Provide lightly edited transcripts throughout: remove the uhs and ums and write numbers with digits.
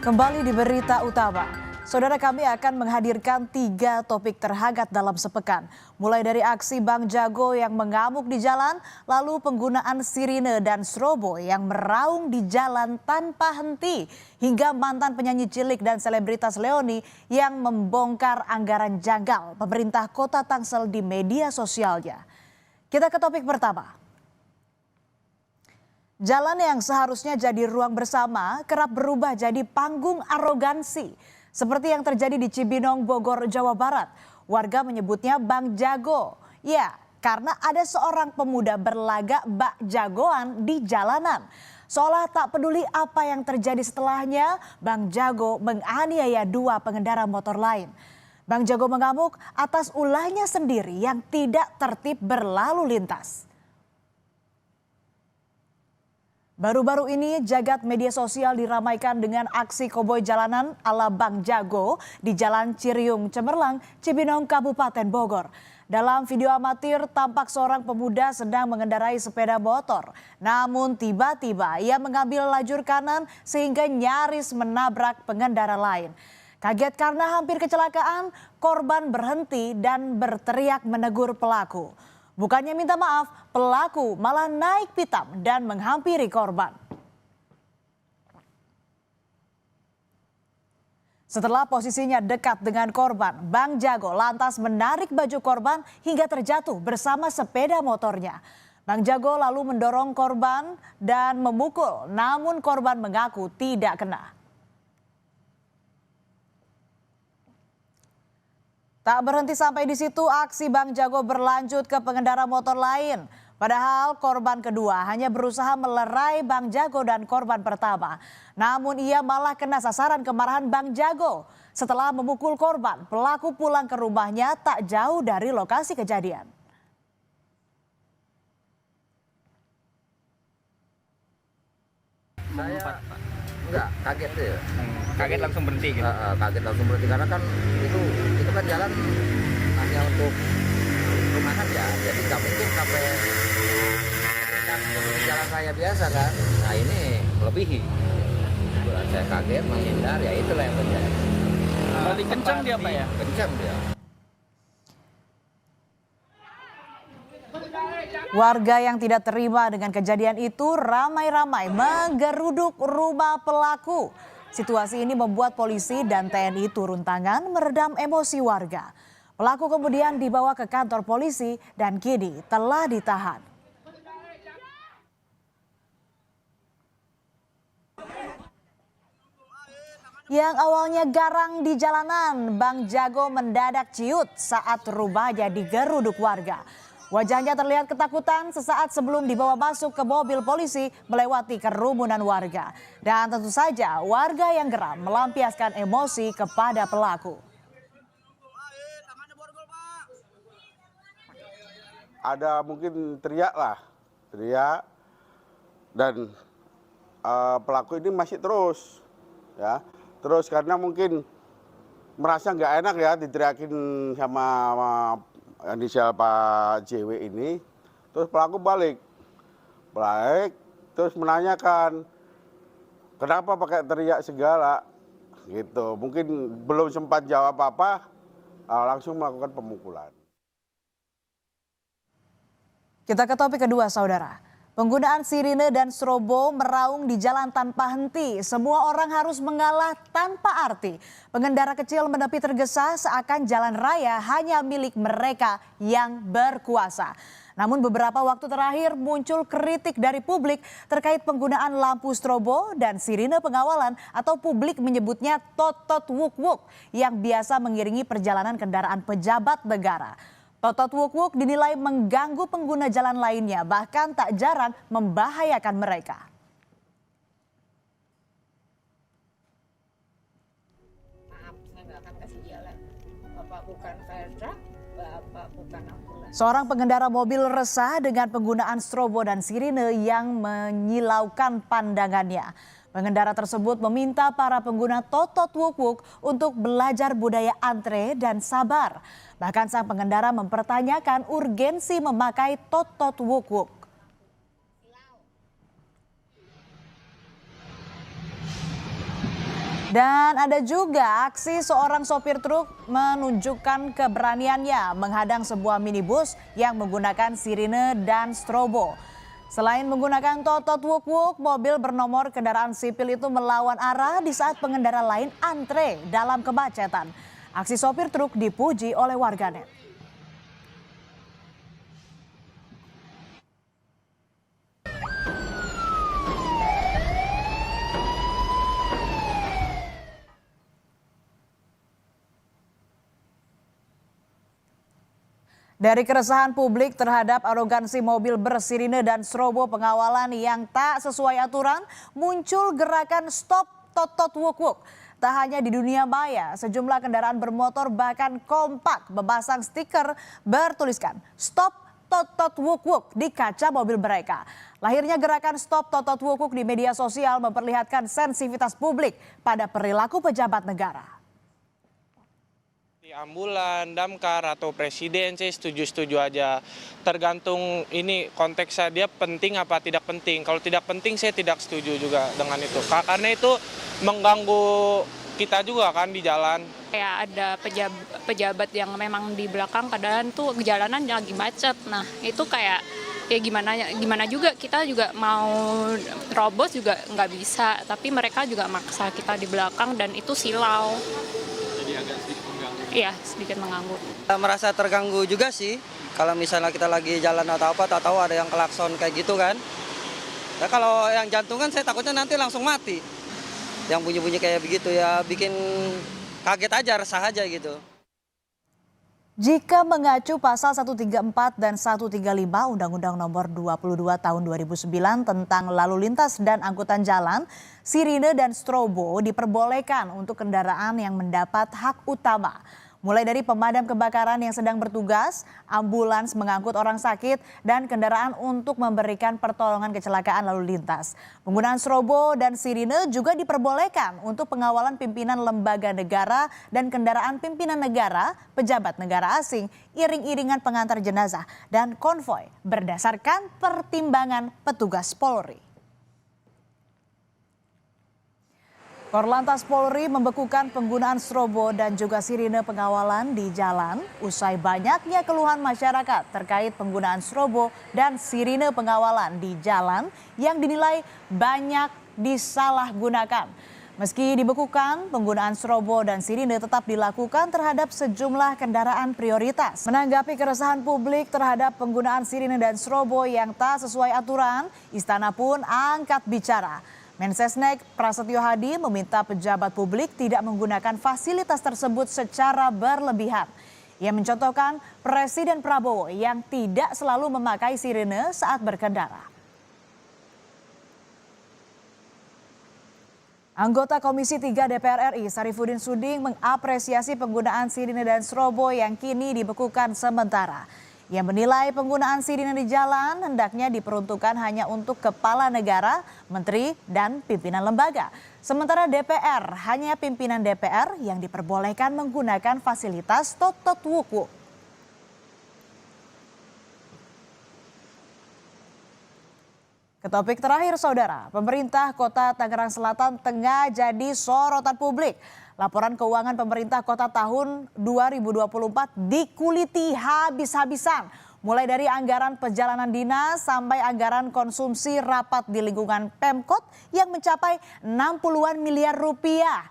Kembali di berita utama, saudara kami akan menghadirkan 3 topik terhangat dalam sepekan. Mulai dari aksi Bang Jago yang mengamuk di jalan, lalu penggunaan sirine dan strobo yang meraung di jalan tanpa henti, hingga mantan penyanyi cilik dan selebritas Leoni yang membongkar anggaran janggal pemerintah Kota Tangsel di media sosialnya. Kita ke topik pertama. Jalan yang seharusnya jadi ruang bersama kerap berubah jadi panggung arogansi. Seperti yang terjadi di Cibinong, Bogor, Jawa Barat. Warga menyebutnya Bang Jago. Ya, karena ada seorang pemuda berlagak bak jagoan di jalanan. Seolah tak peduli apa yang terjadi setelahnya, Bang Jago menganiaya 2 pengendara motor lain. Bang Jago mengamuk atas ulahnya sendiri yang tidak tertib berlalu lintas. Baru-baru ini jagat media sosial diramaikan dengan aksi koboi jalanan ala Bang Jago di Jalan Ciriung, Cemerlang, Cibinong, Kabupaten Bogor. Dalam video amatir tampak seorang pemuda sedang mengendarai sepeda motor. Namun tiba-tiba ia mengambil lajur kanan sehingga nyaris menabrak pengendara lain. Kaget karena hampir kecelakaan, korban berhenti dan berteriak menegur pelaku. Bukannya minta maaf, pelaku malah naik pitam dan menghampiri korban. Setelah posisinya dekat dengan korban, Bang Jago lantas menarik baju korban hingga terjatuh bersama sepeda motornya. Bang Jago lalu mendorong korban dan memukul, namun korban mengaku tidak kena. Tak berhenti sampai di situ, aksi Bang Jago berlanjut ke pengendara motor lain. Padahal korban kedua hanya berusaha melerai Bang Jago dan korban pertama. Namun ia malah kena sasaran kemarahan Bang Jago. Setelah memukul korban, pelaku pulang ke rumahnya tak jauh dari lokasi kejadian. Saya enggak kaget deh ya. Kaget langsung berhenti gitu. Kaget langsung berhenti karena kan itu kan jalan hanya untuk rumahan ya. Jadi nggak mungkin sampai kan jalan raya biasa kan. Nah ini melebihi. Saya kaget menghindar ya itulah yang terjadi. Berarti kencang dia Pak ya? Kencang dia. Warga yang tidak terima dengan kejadian itu ramai-ramai menggeruduk rumah pelaku. Situasi ini membuat polisi dan TNI turun tangan meredam emosi warga. Pelaku kemudian dibawa ke kantor polisi dan kini telah ditahan. Yang awalnya garang di jalanan, Bang Jago mendadak ciut saat rumahnya digeruduk warga. Wajahnya terlihat ketakutan sesaat sebelum dibawa masuk ke mobil polisi melewati kerumunan warga. Dan tentu saja warga yang geram melampiaskan emosi kepada pelaku. Ada mungkin teriak dan pelaku ini masih terus ya. Terus karena mungkin merasa nggak enak ya diteriakin sama inisial Pak JW ini, terus pelaku balik, terus menanyakan kenapa pakai teriak segala, gitu. Mungkin belum sempat jawab apa, langsung melakukan pemukulan. Kita ke topik kedua, saudara. Penggunaan sirine dan strobo meraung di jalan tanpa henti. Semua orang harus mengalah tanpa arti. Pengendara kecil menepi tergesa seakan jalan raya hanya milik mereka yang berkuasa. Namun beberapa waktu terakhir muncul kritik dari publik terkait penggunaan lampu strobo dan sirine pengawalan atau publik menyebutnya totot wuk-wuk yang biasa mengiringi perjalanan kendaraan pejabat negara. Totot wuk-wuk dinilai mengganggu pengguna jalan lainnya, bahkan tak jarang membahayakan mereka. Maaf, saya nggak akan kasih jalan. Bapak bukan fire truck, Bapak bukan ambulans. Seorang pengendara mobil resah dengan penggunaan strobo dan sirine yang menyilaukan pandangannya. Pengendara tersebut meminta para pengguna totot wuk-wuk untuk belajar budaya antre dan sabar. Bahkan sang pengendara mempertanyakan urgensi memakai totot wuk-wuk. Dan ada juga aksi seorang sopir truk menunjukkan keberaniannya menghadang sebuah minibus yang menggunakan sirine dan strobo. Selain menggunakan totot wuk-wuk, mobil bernomor kendaraan sipil itu melawan arah di saat pengendara lain antre dalam kemacetan. Aksi sopir truk dipuji oleh warganet. Dari keresahan publik terhadap arogansi mobil bersirine dan strobo pengawalan yang tak sesuai aturan, muncul gerakan Stop Totot Wuk-Wuk. Tak hanya di dunia maya, sejumlah kendaraan bermotor bahkan kompak memasang stiker bertuliskan Stop Totot Wuk-Wuk di kaca mobil mereka. Lahirnya gerakan Stop Totot Wuk-Wuk di media sosial memperlihatkan sensitivitas publik pada perilaku pejabat negara. Ambulan, damkar, atau presiden saya setuju-setuju aja. Tergantung ini konteksnya dia penting apa tidak penting. Kalau tidak penting saya tidak setuju juga dengan itu. Karena itu mengganggu kita juga kan di jalan. Kayak ada pejabat yang memang di belakang kadang tuh jalanan lagi macet. Nah itu kayak ya gimana juga kita juga mau robos juga nggak bisa. Tapi mereka juga maksa kita di belakang dan itu silau. Jadi agak sedikit mengganggu. Iya, sedikit mengganggu. Merasa terganggu juga sih, kalau misalnya kita lagi jalan atau apa, tak tahu ada yang klakson kayak gitu kan. Ya kalau yang jantungan saya takutnya nanti langsung mati. Yang bunyi-bunyi kayak begitu ya bikin kaget aja, resah aja gitu. Jika mengacu pasal 134 dan 135 Undang-Undang Nomor 22 Tahun 2009 tentang lalu lintas dan angkutan jalan, sirine dan strobo diperbolehkan untuk kendaraan yang mendapat hak utama. Mulai dari pemadam kebakaran yang sedang bertugas, ambulans mengangkut orang sakit, dan kendaraan untuk memberikan pertolongan kecelakaan lalu lintas. Penggunaan strobo dan sirine juga diperbolehkan untuk pengawalan pimpinan lembaga negara dan kendaraan pimpinan negara, pejabat negara asing, iring-iringan pengantar jenazah, dan konvoi berdasarkan pertimbangan petugas Polri. Korlantas Polri membekukan penggunaan strobo dan juga sirine pengawalan di jalan usai banyaknya keluhan masyarakat terkait penggunaan strobo dan sirine pengawalan di jalan yang dinilai banyak disalahgunakan. Meski dibekukan, penggunaan strobo dan sirine tetap dilakukan terhadap sejumlah kendaraan prioritas. Menanggapi keresahan publik terhadap penggunaan sirine dan strobo yang tak sesuai aturan, Istana pun angkat bicara. Mensesnek Prasetyo Hadi meminta pejabat publik tidak menggunakan fasilitas tersebut secara berlebihan. Ia mencontohkan Presiden Prabowo yang tidak selalu memakai sirine saat berkendara. Anggota Komisi 3 DPR RI Sarifudin Suding mengapresiasi penggunaan sirine dan strobo yang kini dibekukan sementara. Ia menilai penggunaan sirine di jalan hendaknya diperuntukkan hanya untuk kepala negara, menteri, dan pimpinan lembaga. Sementara DPR, hanya pimpinan DPR yang diperbolehkan menggunakan fasilitas totot wuk-wuk. Ke topik terakhir, saudara, pemerintah Kota Tangerang Selatan tengah jadi sorotan publik. Laporan keuangan pemerintah kota tahun 2024 dikuliti habis-habisan. Mulai dari anggaran perjalanan dinas sampai anggaran konsumsi rapat di lingkungan Pemkot yang mencapai 60-an miliar rupiah.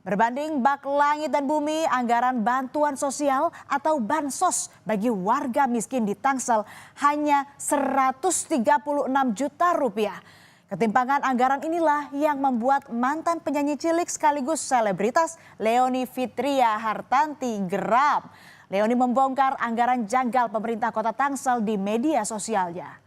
Berbanding bak langit dan bumi, anggaran bantuan sosial atau bansos bagi warga miskin di Tangsel hanya 136 juta rupiah. Ketimpangan anggaran inilah yang membuat mantan penyanyi cilik sekaligus selebritas Leony Fitria Hartanti geram. Leony membongkar anggaran janggal pemerintah Kota Tangsel di media sosialnya.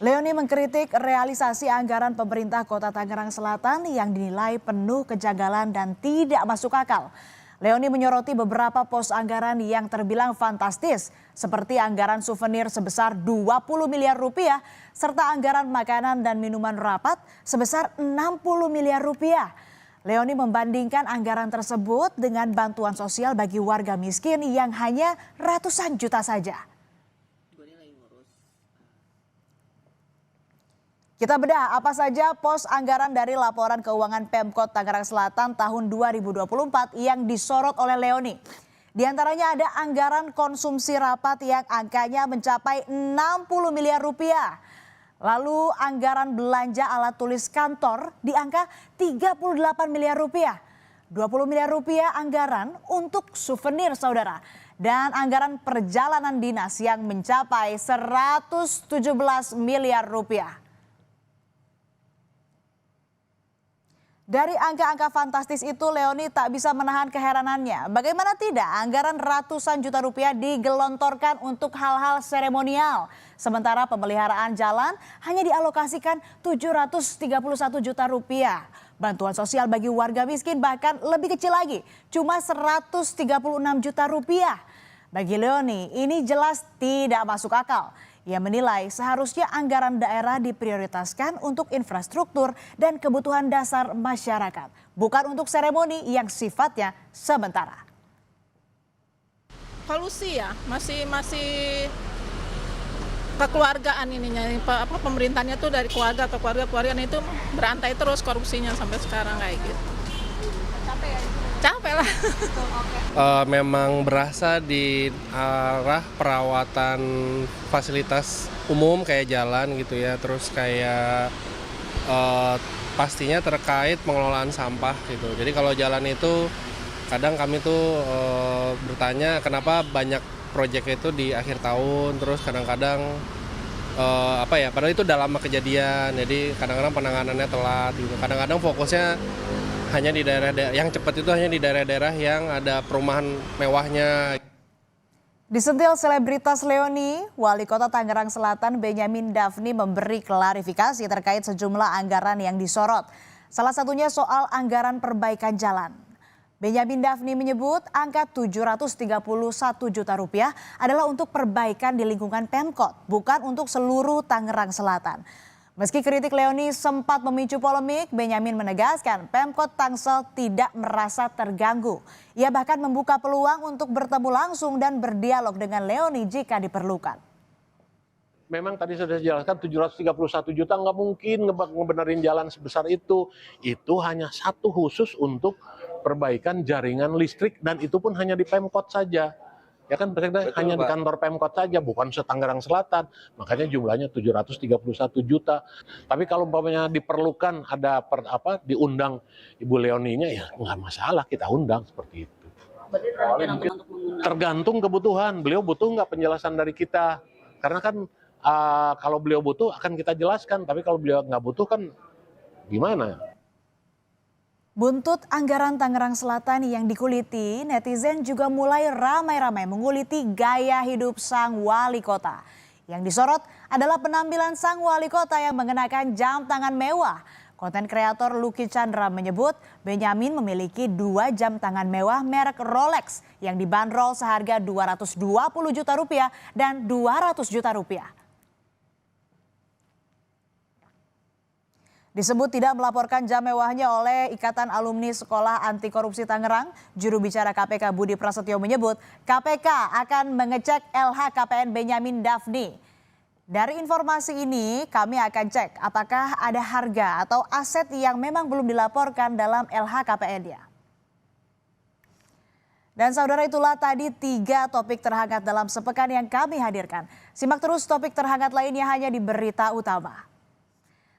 Leony mengkritik realisasi anggaran pemerintah Kota Tangerang Selatan yang dinilai penuh kejanggalan dan tidak masuk akal. Leony menyoroti beberapa pos anggaran yang terbilang fantastis, seperti anggaran souvenir sebesar 20 miliar rupiah, serta anggaran makanan dan minuman rapat sebesar 60 miliar rupiah. Leony membandingkan anggaran tersebut dengan bantuan sosial bagi warga miskin yang hanya ratusan juta saja. Kita bedah apa saja pos anggaran dari laporan keuangan Pemkot Tangerang Selatan tahun 2024 yang disorot oleh Leoni. Di antaranya ada anggaran konsumsi rapat yang angkanya mencapai 60 miliar rupiah. Lalu anggaran belanja alat tulis kantor di angka 38 miliar rupiah. 20 miliar rupiah anggaran untuk souvenir saudara. Dan anggaran perjalanan dinas yang mencapai 117 miliar rupiah. Dari angka-angka fantastis itu, Leoni tak bisa menahan keheranannya. Bagaimana tidak anggaran ratusan juta rupiah digelontorkan untuk hal-hal seremonial. Sementara pemeliharaan jalan hanya dialokasikan 731 juta rupiah. Bantuan sosial bagi warga miskin bahkan lebih kecil lagi, cuma 136 juta rupiah. Bagi Leoni, ini jelas tidak masuk akal. Ia menilai seharusnya anggaran daerah diprioritaskan untuk infrastruktur dan kebutuhan dasar masyarakat, bukan untuk seremoni yang sifatnya sementara. Polusi ya, masih kekeluargaan ininya, pemerintahnya tuh dari keluarga ke keluarga itu berantai terus korupsinya sampai sekarang kayak gitu. Capek ya? Capek lah. Memang berasa di arah perawatan fasilitas umum kayak jalan gitu ya, terus kayak pastinya terkait pengelolaan sampah gitu. Jadi kalau jalan itu kadang kami tuh bertanya kenapa banyak proyek itu di akhir tahun, terus kadang-kadang padahal itu udah lama kejadian, jadi kadang-kadang penanganannya telat gitu. Kadang-kadang fokusnya hanya di daerah-daerah yang cepat itu hanya di daerah-daerah yang ada perumahan mewahnya. Disentil selebritas Leoni, Wali Kota Tangerang Selatan Benyamin Daphni memberi klarifikasi terkait sejumlah anggaran yang disorot. Salah satunya soal anggaran perbaikan jalan. Benyamin Daphni menyebut angka 731 juta rupiah adalah untuk perbaikan di lingkungan Pemkot, bukan untuk seluruh Tangerang Selatan. Meski kritik Leoni sempat memicu polemik, Benyamin menegaskan Pemkot Tangsel tidak merasa terganggu. Ia bahkan membuka peluang untuk bertemu langsung dan berdialog dengan Leoni jika diperlukan. Memang tadi sudah dijelaskan 731 juta nggak mungkin ngebenerin jalan sebesar itu. Itu hanya satu khusus untuk perbaikan jaringan listrik dan itu pun hanya di Pemkot saja. Ya kan hanya di kantor Pemkot saja, bukan se-Tangerang Selatan. Makanya jumlahnya 731 juta. Tapi kalau umpamanya diperlukan ada diundang Ibu Leoninya ya nggak masalah, kita undang seperti itu. Tergantung kebutuhan. Beliau butuh nggak penjelasan dari kita? Karena kan kalau beliau butuh akan kita jelaskan. Tapi kalau beliau nggak butuh kan gimana? Buntut anggaran Tangerang Selatan yang dikuliti, netizen juga mulai ramai-ramai menguliti gaya hidup sang wali kota. Yang disorot adalah penampilan sang wali kota yang mengenakan jam tangan mewah. Konten kreator Lucky Chandra menyebut Benyamin memiliki 2 jam tangan mewah merek Rolex yang dibanderol seharga 220 juta rupiah dan 200 juta rupiah. Disebut tidak melaporkan jam mewahnya oleh Ikatan Alumni Sekolah Anti Korupsi Tangerang, juru bicara KPK Budi Prasetyo menyebut KPK akan mengecek LHKPN Benyamin Daphni. Dari informasi ini kami akan cek apakah ada harga atau aset yang memang belum dilaporkan dalam LHKPN-nya. Dan saudara, itulah tadi 3 topik terhangat dalam sepekan yang kami hadirkan. Simak terus topik terhangat lainnya hanya di Berita Utama.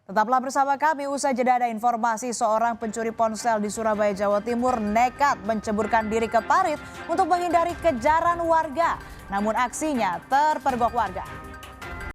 Tetaplah bersama kami, usai jeda ada informasi seorang pencuri ponsel di Surabaya, Jawa Timur nekat menceburkan diri ke parit untuk menghindari kejaran warga. Namun aksinya terpergok warga.